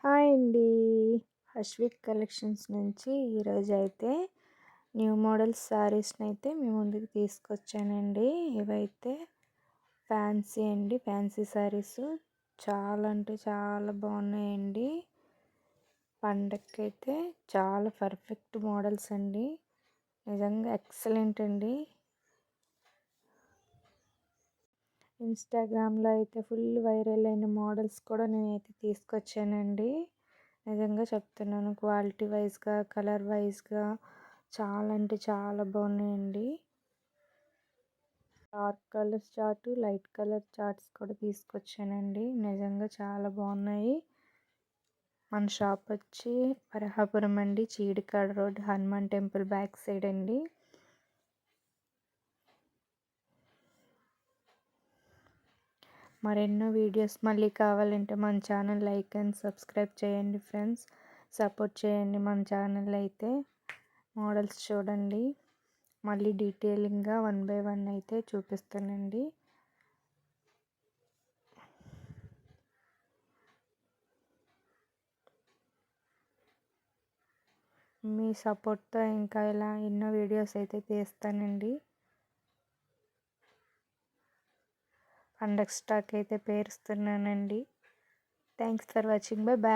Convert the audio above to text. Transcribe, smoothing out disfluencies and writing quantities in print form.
Hi అండి. Harshit collections నుంచి ఈరోజైతే న్యూ మోడల్స్ శారీస్‌నైతే మీ ముందుకు తీసుకొచ్చానండి. ఇవైతే ఫ్యాన్సీ అండి. ఫ్యాన్సీ శారీస్ చాలా అంటే చాలా బాగున్నాయండి. పండగకైతే చాలా పర్ఫెక్ట్ మోడల్స్ అండి. నిజంగా ఎక్సలెంట్ అండి. ఇన్‌స్టాగ్రామ్‌లో అయితే ఫుల్ వైరల్ అయిన మోడల్స్ కూడా నేనైతే తీసుకొచ్చానండి. నిజంగా చెప్తున్నాను, క్వాలిటీ వైజ్‌గా, కలర్ వైజ్‌గా చాలా అంటే చాలా బాగున్నాయండి. Dark colour chart, light colour charts కూడా తీసుకొచ్చానండి. నిజంగా చాలా బాగున్నాయి. మన షాప్ వచ్చి వరహాపురం అండి, Cheedikada road, Hanuman temple back side అండి. మరెన్నో వీడియోస్ మళ్ళీ కావాలంటే మన ఛానల్ లైక్ అండ్ సబ్స్క్రైబ్ చేయండి ఫ్రెండ్స్. సపోర్ట్ చేయండి మన ఛానల్ అయితే. మోడల్స్ చూడండి. మళ్ళీ డీటెయిలింగ్గా 1 బై 1 అయితే చూపిస్తానండి. మీ సపోర్ట్తో ఇంకా ఇలా ఎన్నో వీడియోస్ అయితే తీస్తానండి. పండగ స్టాక్ అయితే పేరుస్తున్నానండి. Thanks for watching. Bye bye.